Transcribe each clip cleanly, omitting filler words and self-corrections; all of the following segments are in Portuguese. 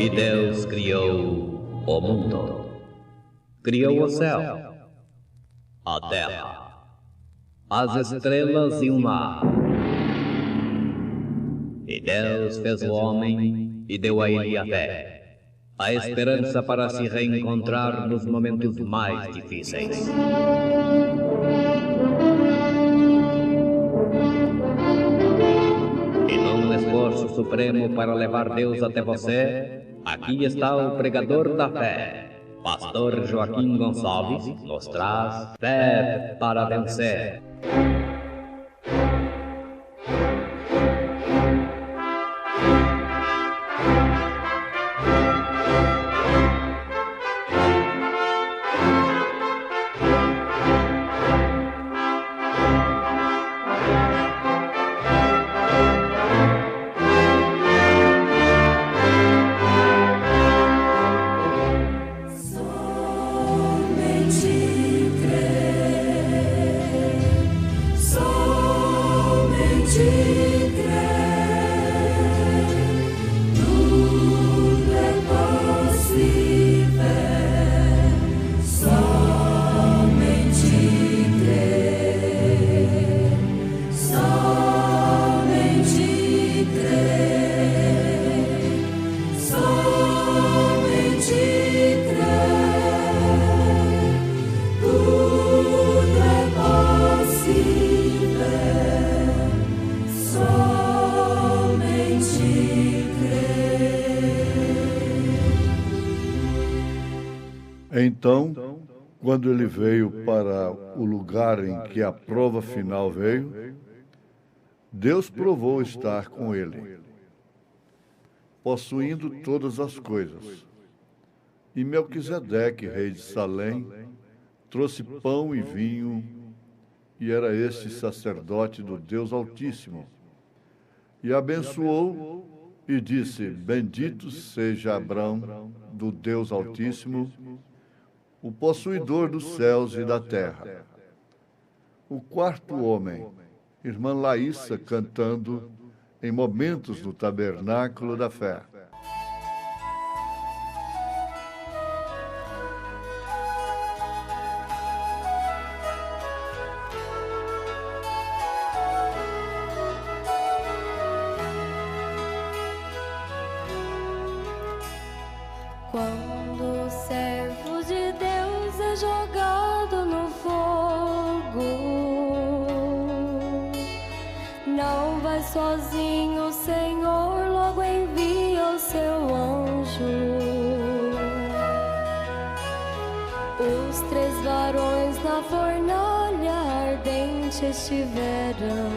E Deus criou o mundo. Criou o céu, a terra, as estrelas e o mar. E Deus fez o homem e deu a ele a fé, a esperança para se reencontrar nos momentos mais difíceis. E num esforço supremo para levar Deus até você, aqui está o pregador da fé. Pastor Joaquim Gonçalves nos traz fé para vencer. Então, quando ele veio para o lugar em que a prova final veio, Deus provou estar com ele, possuindo todas as coisas. E Melquisedeque, rei de Salém, trouxe pão e vinho, e era este sacerdote do Deus Altíssimo. E abençoou e disse: Bendito seja Abrão do Deus Altíssimo, o possuidor dos céus e da terra. O quarto homem, irmã Laíssa, cantando em momentos no tabernáculo da fé. Quando o servo de Deus é jogado no fogo, não vai sozinho, o Senhor logo envia o seu anjo. Os 3 varões na fornalha ardente estiveram,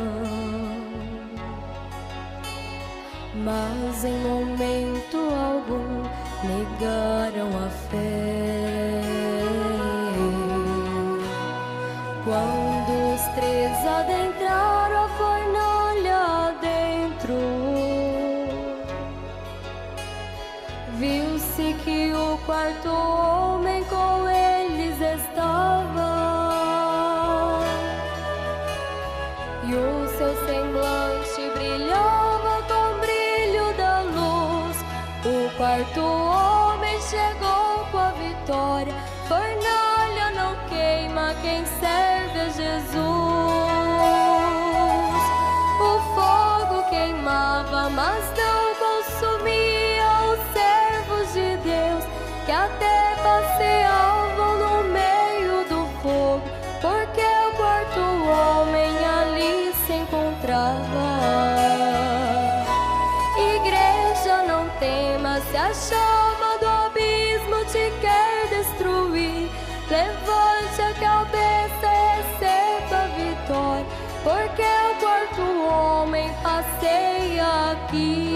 mas em momento algum negaram a fé. Quando os 3 adentraram a fornalha adentro, viu-se que o quarto homem com eles estava, e o seu semblante brilhava com o brilho da luz. O quarto homem chegou com a vitória. Fornalha não queima quem serve a Jesus. O fogo queimava, mas não consumia os servos de Deus, que até passeavam no meio do fogo, porque o quarto homem ali se encontrava. Igreja, não temas, se a chama do abismo te quer destruir, levante a cabeça e receba a vitória, porque o quarto homem passeia aqui.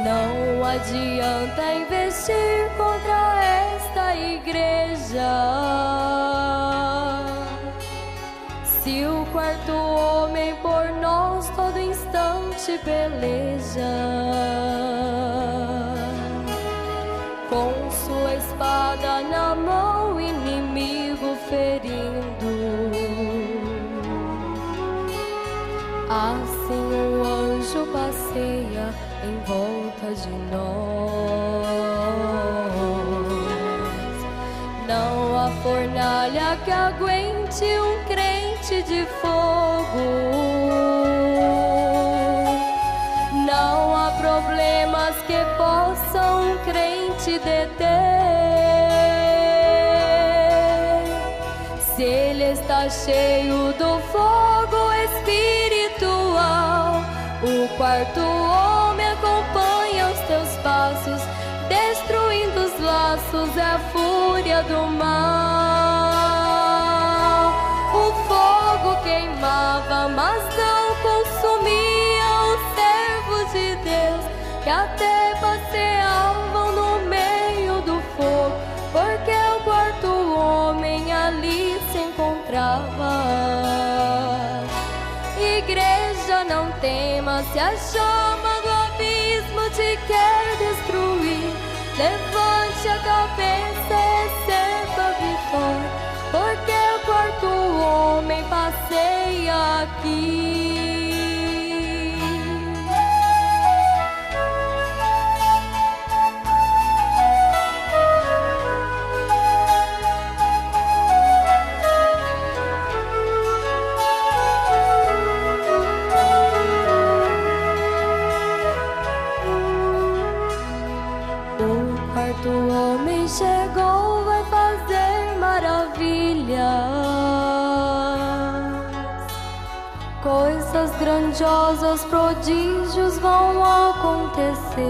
Não adianta investir contra esta igreja, se o quarto homem por nós todo instante peleja. Com sua espada na mão, inimigo ferindo, assim o anjo passeia de nós. Não há fornalha que aguente um crente de fogo. Não há problemas que possam um crente deter. Se ele está cheio do fogo espiritual, o quarto homem acompanha os teus passos, destruindo os laços, é a fúria do mal. O fogo queimava, mas não consumia os servos de Deus, que até passeavam no meio do fogo, porque o quarto homem ali se encontrava. Igreja, não temas, se a chama do abismo te quer destruir, levante a cabeça e receba a vitória, porque o quarto homem passeia aqui. O homem chegou, vai fazer maravilhas, coisas grandiosas, prodígios vão acontecer.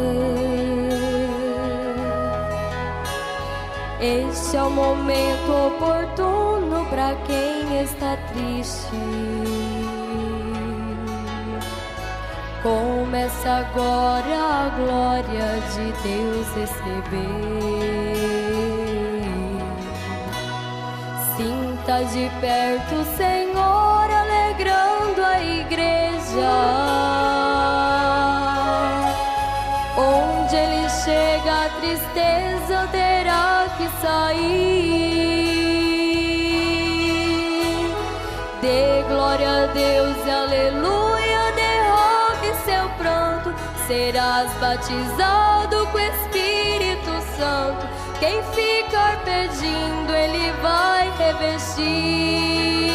Este é o momento oportuno para quem está triste. Comece agora a glória de Deus receber. Sinta de perto o Senhor alegrando a igreja. Onde Ele chega, a tristeza terá que sair. Dê glória a Deus e aleluia. Seu pranto, serás batizado com o Espírito Santo. Quem ficar pedindo, Ele vai revestir.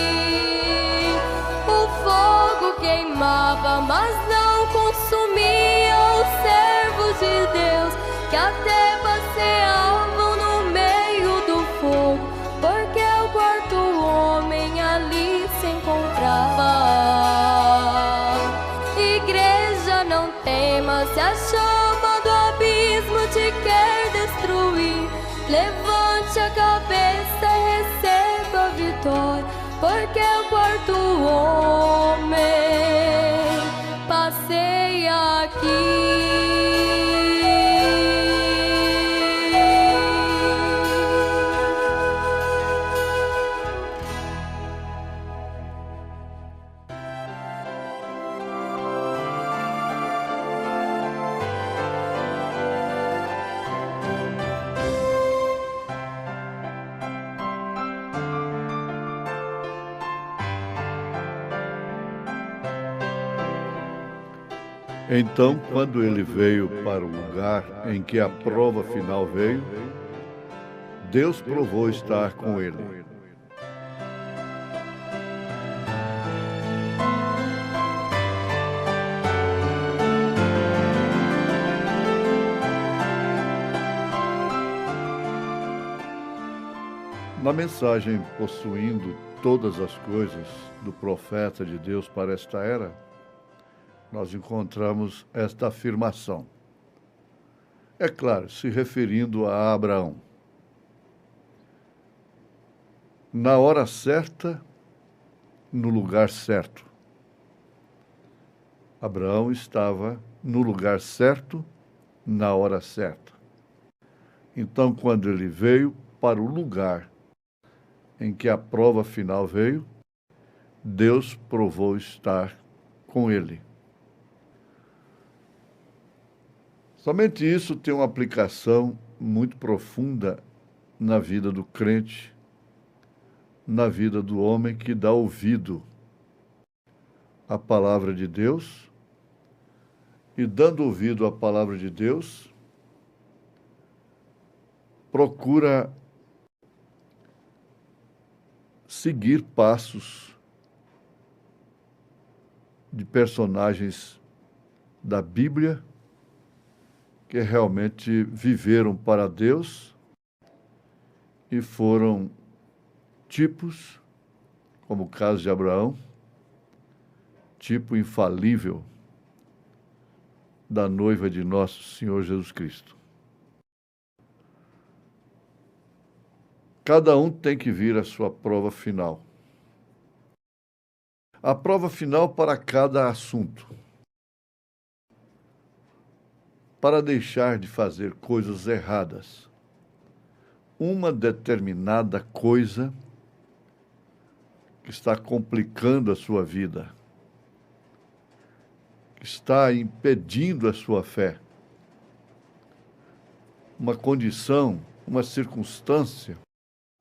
O fogo queimava, mas não consumia os servos de Deus, que até passeavam no meio do fogo, porque o quarto homem ali se encontrava. Não temas, se a chama do abismo te quer destruir, levante a cabeça e receba a vitória, porque o quarto homem passeia aqui. Então, quando ele veio para o lugar em que a prova final veio, Deus provou estar com ele. Na mensagem Possuindo Todas as Coisas do profeta de Deus para esta era, nós encontramos esta afirmação. É claro, se referindo a Abraão. Na hora certa, no lugar certo. Abraão estava no lugar certo, na hora certa. Então, quando ele veio para o lugar em que a prova final veio, Deus provou estar com ele. Somente isso tem uma aplicação muito profunda na vida do crente, na vida do homem que dá ouvido à palavra de Deus e dando ouvido à palavra de Deus, procura seguir passos de personagens da Bíblia que realmente viveram para Deus e foram tipos, como o caso de Abraão, tipo infalível da noiva de nosso Senhor Jesus Cristo. Cada um tem que vir à sua prova final. A prova final para cada assunto. Para deixar de fazer coisas erradas. Uma determinada coisa que está complicando a sua vida, que está impedindo a sua fé. Uma condição, uma circunstância,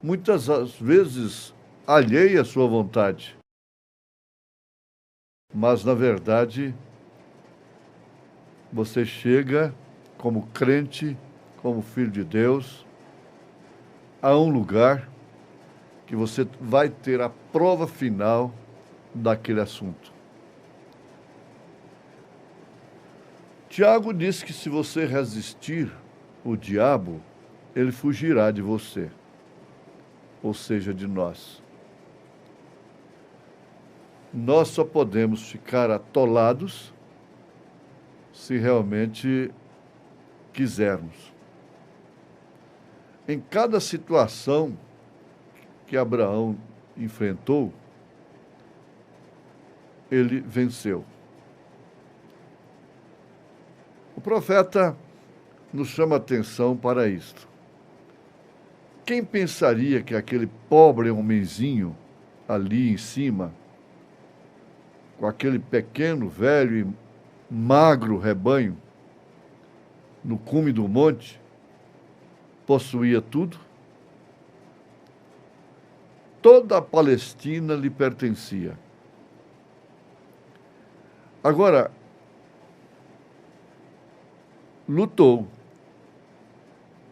muitas vezes alheia à sua vontade. Mas, na verdade, você chega como crente, como filho de Deus, a um lugar que você vai ter a prova final daquele assunto. Tiago diz que se você resistir o diabo, ele fugirá de você, ou seja, de nós. Nós só podemos ficar atolados se realmente quisermos. Em cada situação que Abraão enfrentou, ele venceu. O profeta nos chama atenção para isto. Quem pensaria que aquele pobre homenzinho ali em cima, com aquele pequeno, velho e magro rebanho, no cume do monte, possuía tudo? Toda a Palestina lhe pertencia. Agora, lutou.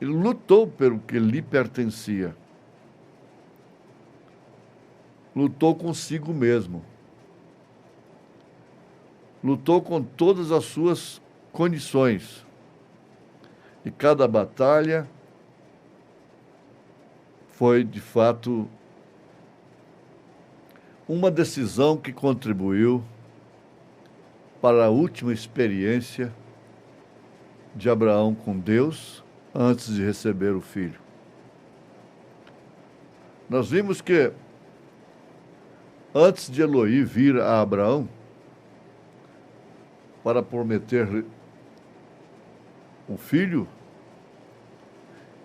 Ele lutou pelo que lhe pertencia. Lutou consigo mesmo. Lutou com todas as suas condições. E cada batalha foi, de fato, uma decisão que contribuiu para a última experiência de Abraão com Deus antes de receber o filho. Nós vimos que antes de Eloí vir a Abraão para prometer um filho,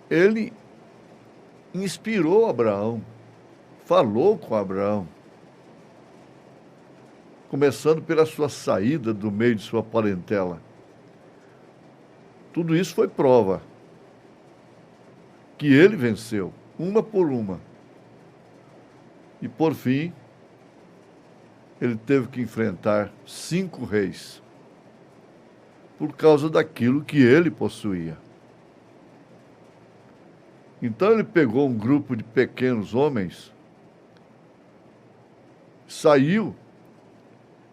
ele inspirou Abraão, falou com Abraão, começando pela sua saída do meio de sua parentela. Tudo isso foi prova que ele venceu, uma por uma. E, por fim, ele teve que enfrentar 5 reis, por causa daquilo que ele possuía. Então ele pegou um grupo de pequenos homens, saiu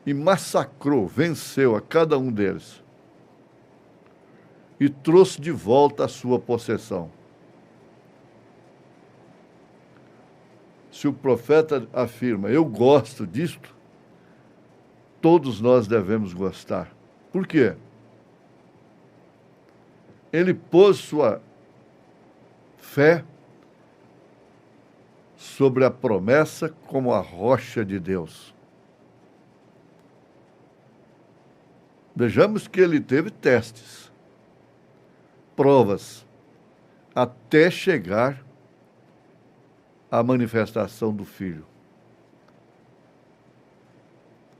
e massacrou, venceu a cada um deles e trouxe de volta a sua possessão. Se o profeta afirma, eu gosto disto, todos nós devemos gostar. Por quê? Ele pôs sua fé sobre a promessa como a rocha de Deus. Vejamos que ele teve testes, provas, até chegar à manifestação do Filho.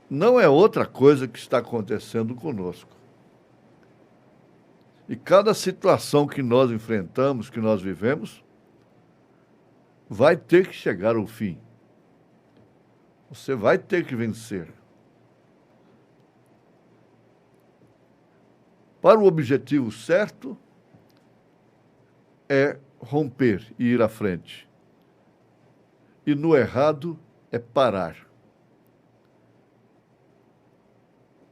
Não é outra coisa que está acontecendo conosco. E cada situação que nós enfrentamos, que nós vivemos, vai ter que chegar ao fim. Você vai ter que vencer. para o objetivo certo é romper e ir à frente. E no errado é parar.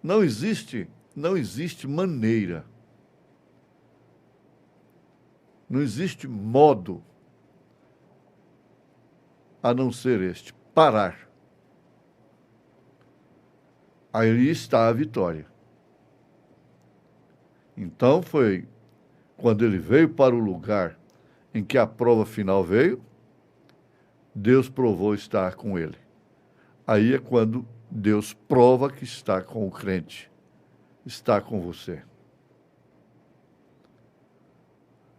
Não existe maneira, não existe modo a não ser este, parar. Aí está a vitória. Então foi quando ele veio para o lugar em que a prova final veio, Deus provou estar com ele. Aí é quando Deus prova que está com o crente, está com você.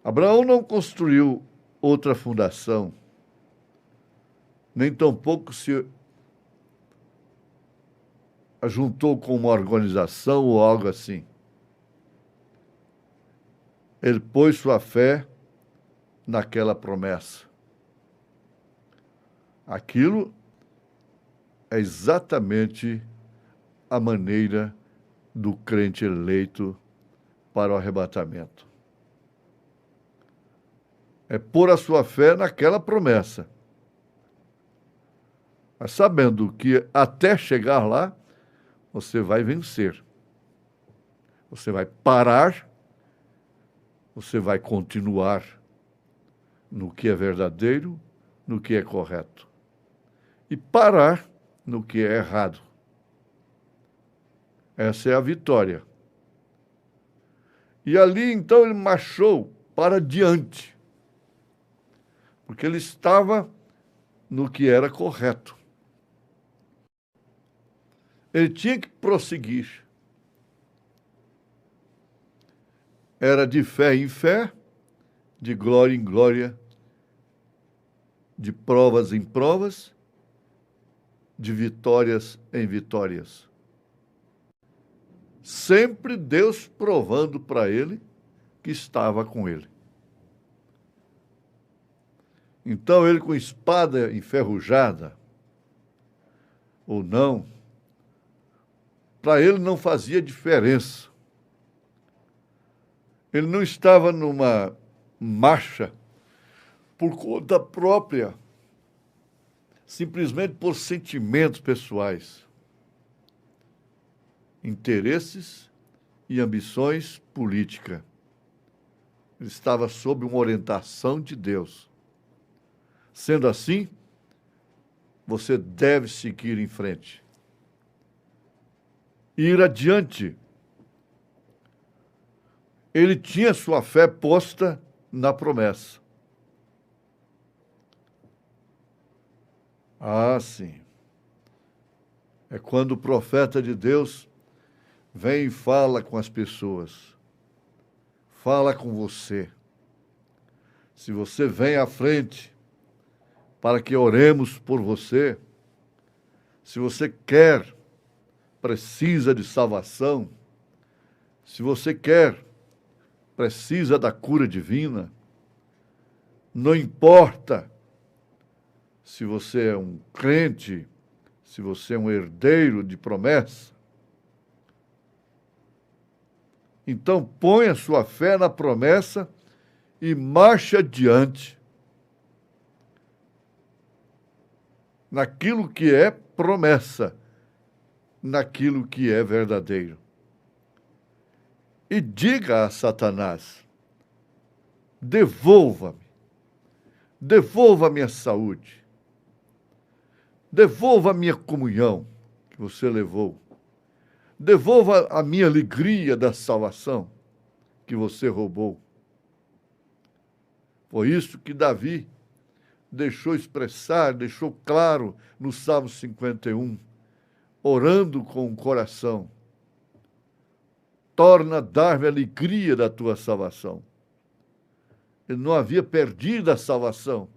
Abraão não construiu outra fundação, nem tampouco se juntou com uma organização ou algo assim. Ele pôs sua fé naquela promessa. Aquilo é exatamente a maneira do crente eleito para o arrebatamento. É pôr a sua fé naquela promessa. Mas sabendo que até chegar lá, você vai vencer. Você vai parar, você vai continuar no que é verdadeiro, no que é correto. E parar no que é errado. Essa é a vitória. E ali, então, ele marchou para diante, porque ele estava no que era correto. Ele tinha que prosseguir. Era de fé em fé, de glória em glória, de provas em provas, de vitórias em vitórias. Sempre Deus provando para ele que estava com ele. Então ele, com espada enferrujada ou não, para ele não fazia diferença. Ele não estava numa marcha por conta própria, simplesmente por sentimentos pessoais, interesses e ambições políticas. Ele estava sob uma orientação de Deus. Sendo assim, você deve seguir em frente. Ir adiante. Ele tinha sua fé posta na promessa. Ah, sim. É quando o profeta de Deus vem e fala com as pessoas. Fala com você. Se você vem à frente para que oremos por você, se você quer, precisa de salvação, se você quer, precisa da cura divina, não importa se você é um crente, se você é um herdeiro de promessa, então põe a sua fé na promessa e marche adiante naquilo que é promessa, naquilo que é verdadeiro. E diga a Satanás: devolva-me, devolva a minha saúde, devolva a minha comunhão que você levou, devolva a minha alegria da salvação que você roubou. Foi isso que Davi deixou expressar, deixou claro no Salmo 51, orando com o coração: torna a dar-me a alegria da tua salvação. Ele não havia perdido a salvação,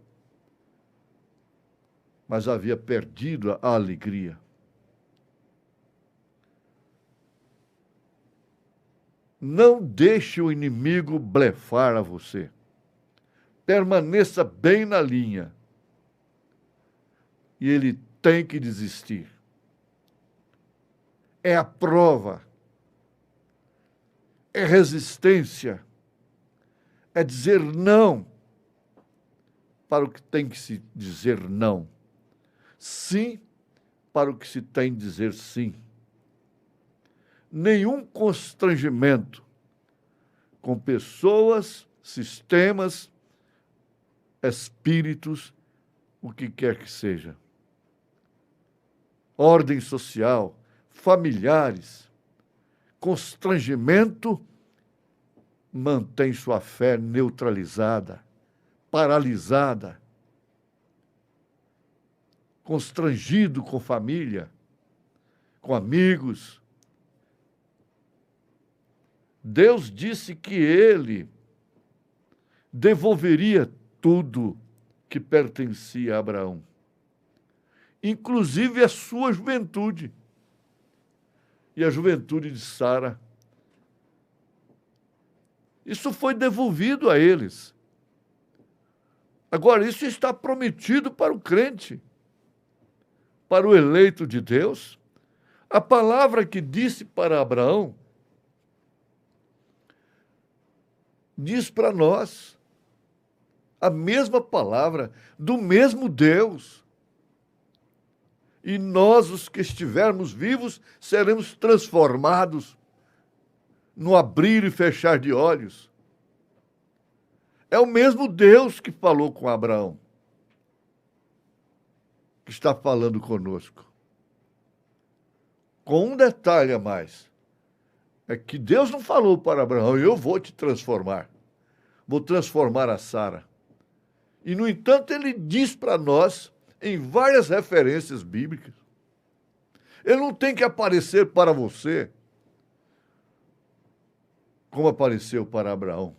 mas havia perdido a alegria. Não deixe o inimigo blefar a você. Permaneça bem na linha. E ele tem que desistir. É a prova. é resistência, é dizer não para o que tem que se dizer não, sim para o que se tem de dizer sim. Nenhum constrangimento com pessoas, sistemas, espíritos, o que quer que seja. Ordem social, familiares, constrangimento mantém sua fé neutralizada, paralisada, constrangido com família, com amigos. Deus disse que ele devolveria tudo que pertencia a Abraão, inclusive a sua juventude e a juventude de Sara. Isso foi devolvido a eles. Agora, isso está prometido para o crente, para o eleito de Deus. A palavra que disse para Abraão diz para nós a mesma palavra do mesmo Deus. E nós, os que estivermos vivos, seremos transformados no abrir e fechar de olhos. É o mesmo Deus que falou com Abraão, que está falando conosco. Com um detalhe a mais, é que Deus não falou para Abraão: eu vou te transformar, vou transformar a Sara. E, no entanto, ele diz para nós, em várias referências bíblicas, ele não tem que aparecer para você como apareceu para Abraão.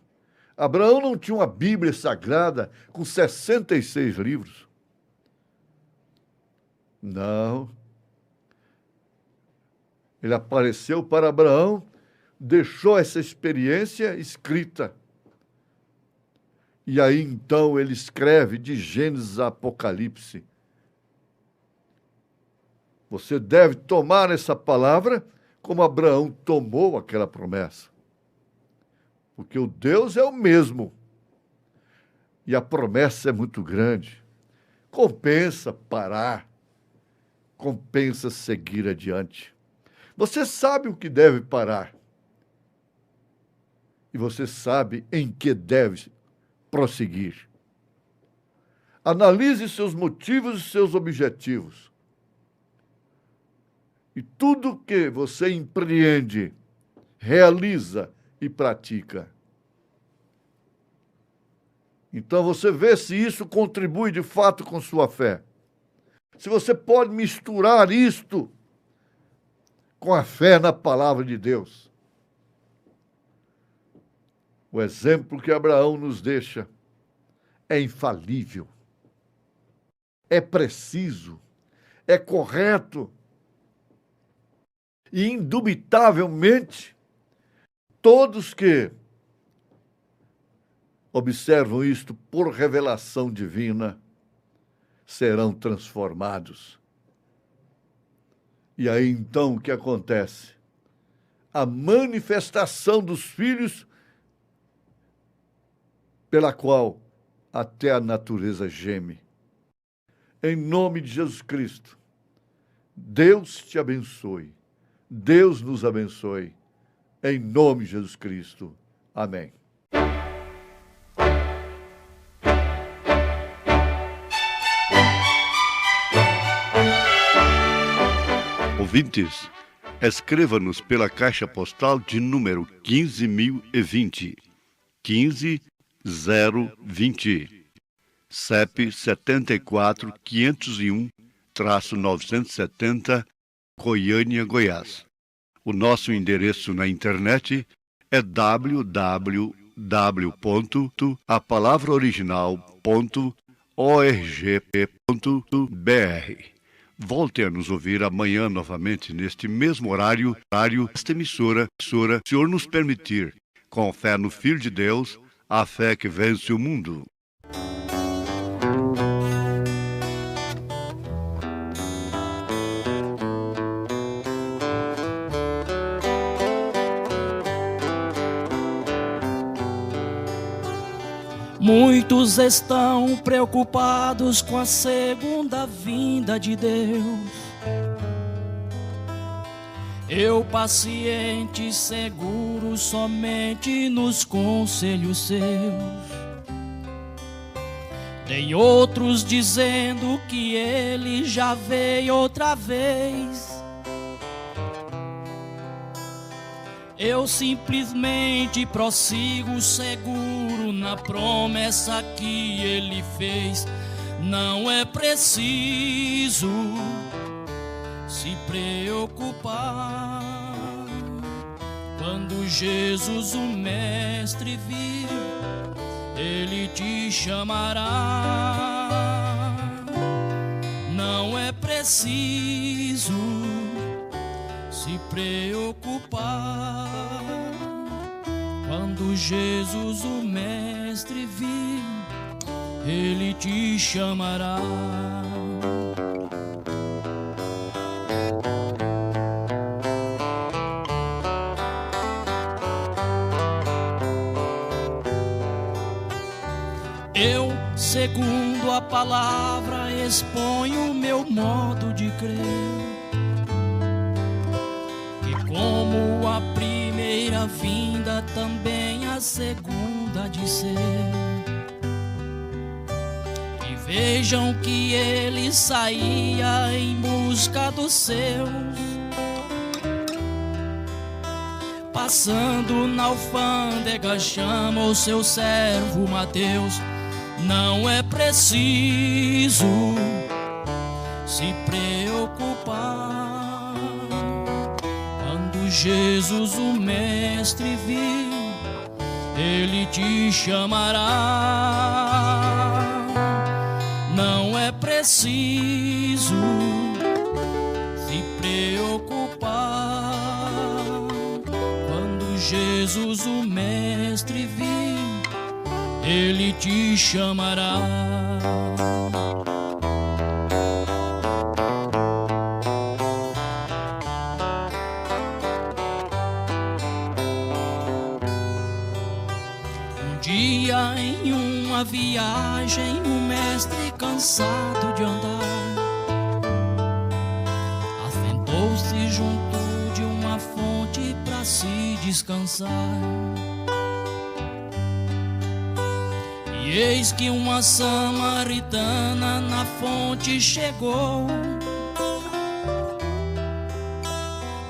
Abraão não tinha uma Bíblia sagrada com 66 livros. Não. Ele apareceu para Abraão, deixou essa experiência escrita. E aí, então, ele escreve de Gênesis a Apocalipse. Você deve tomar essa palavra como Abraão tomou aquela promessa. Porque o Deus é o mesmo. E a promessa é muito grande. Compensa parar. Compensa seguir adiante. Você sabe o que deve parar. E você sabe em que deve prosseguir. Analise seus motivos e seus objetivos. E tudo que você empreende, realiza e pratica. Então você vê se isso contribui de fato com sua fé. Se você pode misturar isto com a fé na palavra de Deus. O exemplo que Abraão nos deixa é infalível, é preciso, é correto e, indubitavelmente, todos que observam isto por revelação divina serão transformados. E aí, então, o que acontece? A manifestação dos filhos pela qual até a natureza geme. Em nome de Jesus Cristo, Deus te abençoe. Deus nos abençoe. Em nome de Jesus Cristo. Amém. Ouvintes, escreva-nos pela caixa postal de número 15.020, 15020, CEP 74.501-970, Goiânia, Goiás. O nosso endereço na internet é www.apalavraoriginal.org.br. Volte a nos ouvir amanhã novamente neste mesmo horário, esta emissora, se o Senhor nos permitir, com fé no Filho de Deus, a fé que vence o mundo. Muitos estão preocupados com a segunda vinda de Deus. Eu, paciente e seguro somente nos conselhos seus. Tem outros dizendo que ele já veio outra vez. Eu simplesmente prossigo seguro na promessa que ele fez. Não é preciso se preocupar. Quando Jesus, o Mestre, vir, ele te chamará. Não é preciso se preocupar. Quando Jesus, o Mestre, vir, ele te chamará. Eu, segundo a palavra, exponho o meu modo de crer. E como a primeira vinda, também a segunda de ser. E vejam que ele saía em busca dos seus, passando na alfândega, chama o seu servo Mateus. Não é preciso se preocupar. Quando Jesus, o Mestre, vir, ele te chamará. Não é preciso se preocupar. Quando Jesus, o Mestre, vir, ele te chamará. Um dia, em uma viagem, o Mestre, cansado de andar, assentou-se junto de uma fonte para se descansar. E eis que uma samaritana na fonte chegou.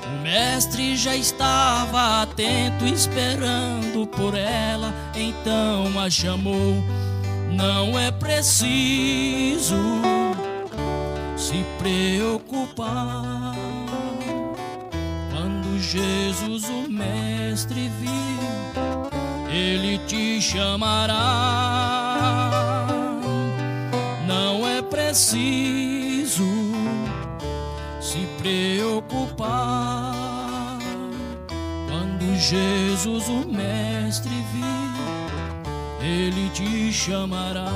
O Mestre já estava atento, esperando por ela, então a chamou. Não é preciso se preocupar. Quando Jesus, o Mestre, vir, ele te chamará. Não é preciso se preocupar. Quando Jesus, o Mestre, vir, ele te chamará.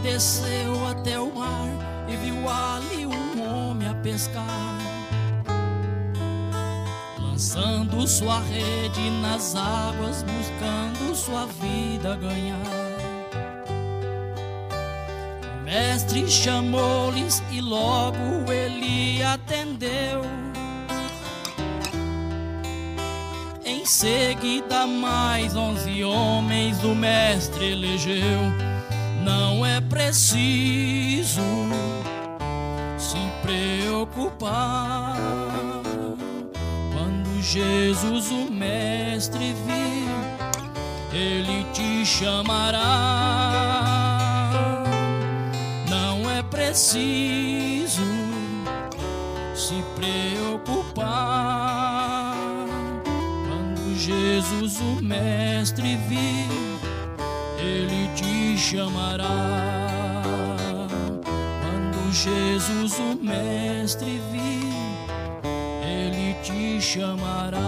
Desceu até o mar e viu ali um homem a pescar, lançando sua rede nas águas, buscando sua vida ganhar. O Mestre chamou-lhes e logo ele atendeu. Em seguida mais 11 homens o Mestre elegeu. Não é preciso se preocupar. Quando Jesus, o Mestre, vir, ele te chamará. Não é preciso se preocupar. Quando Jesus, o Mestre, vir, ele te chamará. Quando Jesus, o Mestre, vir, ele te chamará.